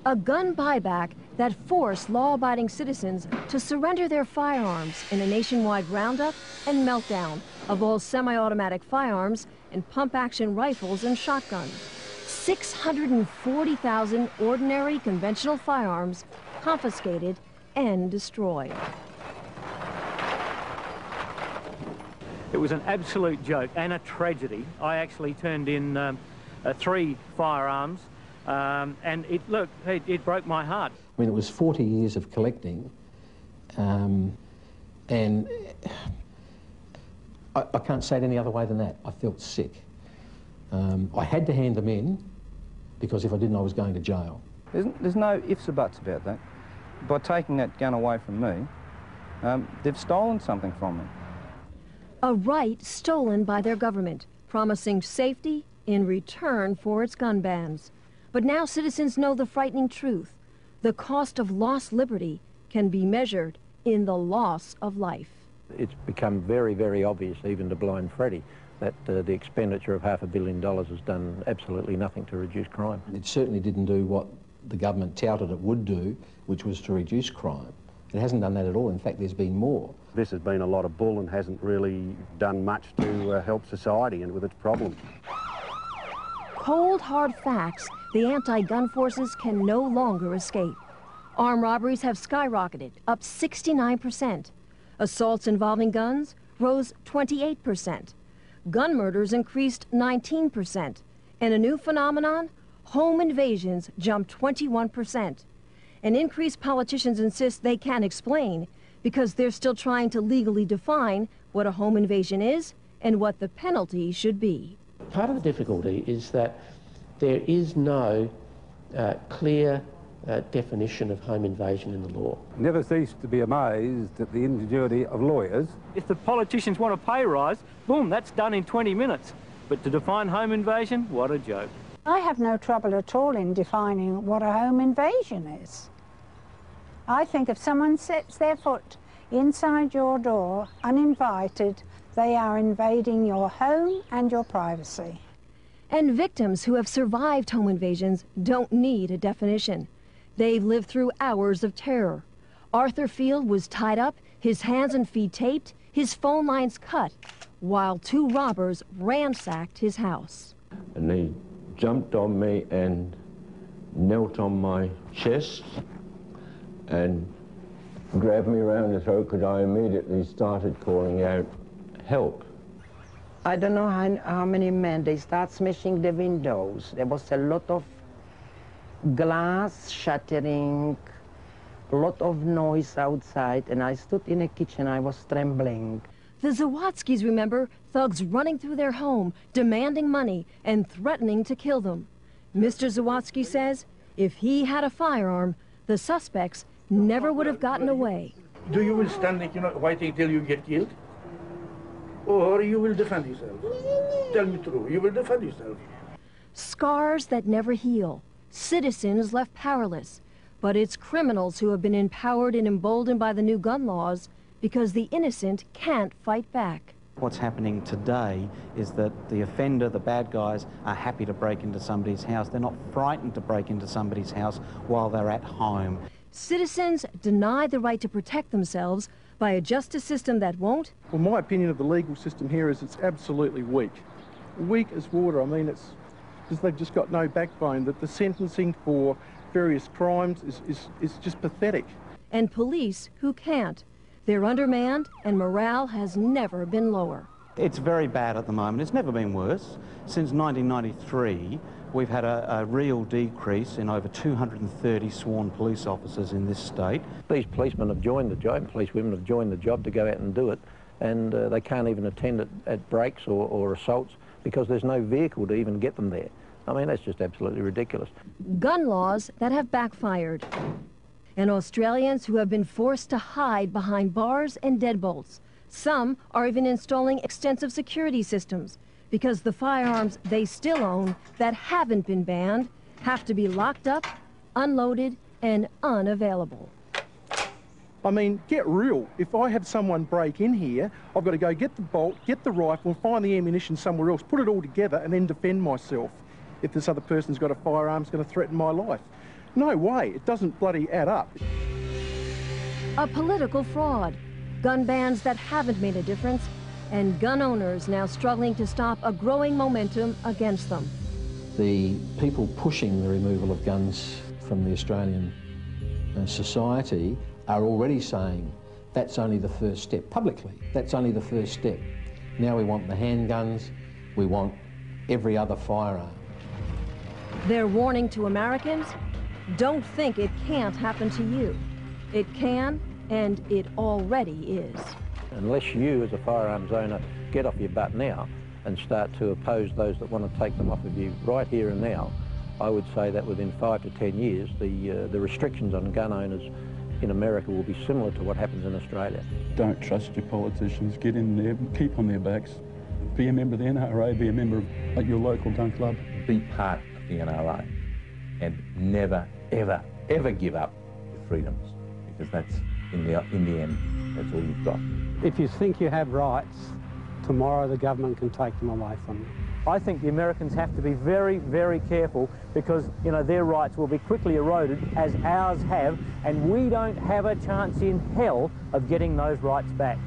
A gun buyback that forced law-abiding citizens to surrender their firearms in a nationwide roundup and meltdown of all semi-automatic firearms and pump-action rifles and shotguns. 640,000 ordinary conventional firearms confiscated and destroyed. It was an absolute joke and a tragedy. I actually turned in 3 firearms and it broke my heart. I mean, it was 40 years of collecting and I can't say it any other way than that. I felt sick. I had to hand them in because if I didn't, I was going to jail. There's no ifs or buts about that. By taking that gun away from me, they've stolen something from me. A right stolen by their government, promising safety in return for its gun bans. But now citizens know the frightening truth. The cost of lost liberty can be measured in the loss of life. It's become very, very obvious, even to Blind Freddy, that the expenditure of $500 million has done absolutely nothing to reduce crime. It certainly didn't do what the government touted it would do, which was to reduce crime. It hasn't done that at all. In fact, there's been more. This has been a lot of bull and hasn't really done much to help society and with its problems. Cold, hard facts the anti-gun forces can no longer escape. Armed robberies have skyrocketed, up 69%. Assaults involving guns rose 28%. Gun murders increased 19%. And a new phenomenon, home invasions jumped 21%. An increase politicians insist they can't explain because they're still trying to legally define what a home invasion is and what the penalty should be. Part of the difficulty is that there is no clear definition of home invasion in the law. Never cease to be amazed at the ingenuity of lawyers. If the politicians want a pay rise, boom, that's done in 20 minutes. But to define home invasion, what a joke. I have no trouble at all in defining what a home invasion is. I think if someone sets their foot inside your door uninvited, they are invading your home and your privacy. And victims who have survived home invasions don't need a definition. They've lived through hours of terror. Arthur Field was tied up, his hands and feet taped, his phone lines cut, while 2 robbers ransacked his house. And they jumped on me and knelt on my chest and grabbed me around the throat because I immediately started calling out, "Help." I don't know how many men, they start smashing the windows. There was a lot of glass shattering, a lot of noise outside, and I stood in the kitchen, I was trembling. The Zawadzkis remember thugs running through their home, demanding money and threatening to kill them. Mr. Zawadzki says if he had a firearm, the suspects never would have gotten away. Do you will stand, waiting till you get killed? Or you will defend yourself? Tell me true, you will defend yourself. Scars that never heal, citizens left powerless. But it's criminals who have been empowered and emboldened by the new gun laws because the innocent can't fight back. What's happening today is that the offender, the bad guys, are happy to break into somebody's house. They're not frightened to break into somebody's house while they're at home. Citizens denied the right to protect themselves by a justice system that won't. Well, my opinion of the legal system here is it's absolutely weak. Weak as water. I mean, they've just got no backbone. That the sentencing for various crimes is just pathetic. And police who can't. They're undermanned and morale has never been lower. It's very bad at the moment. It's never been worse. Since 1993, we've had a real decrease in over 230 sworn police officers in this state. These policemen have joined the job, police women have joined the job to go out and do it, and they can't even attend at breaks or assaults because there's no vehicle to even get them there. I mean, that's just absolutely ridiculous. Gun laws that have backfired. And Australians who have been forced to hide behind bars and deadbolts. Some are even installing extensive security systems because the firearms they still own that haven't been banned have to be locked up, unloaded, and unavailable. I mean, get real. If I have someone break in here, I've got to go get the bolt, get the rifle, find the ammunition somewhere else, put it all together, and then defend myself if this other person's got a firearm that's going to threaten my life. No way, it doesn't bloody add up. A political fraud, gun bans that haven't made a difference, and gun owners now struggling to stop a growing momentum against them. The people pushing the removal of guns from the Australian society are already saying that's only the first step. Publicly, that's only the first step. Now we want the handguns, we want every other firearm. They're warning to Americans, don't think it can't happen to you. It can, and it already is. Unless you, as a firearms owner, get off your butt now and start to oppose those that want to take them off of you right here and now, I would say that within 5 to 10 years, the restrictions on gun owners in America will be similar to what happens in Australia. Don't trust your politicians. Get in there, keep on their backs. Be a member of the NRA, be a member of your local gun club. Be part of the NRA and never, ever, ever give up your freedoms, because that's, in the end, that's all you've got. If you think you have rights, tomorrow the government can take them away from you. I think the Americans have to be very, very careful, because, you know, their rights will be quickly eroded, as ours have, and we don't have a chance in hell of getting those rights back.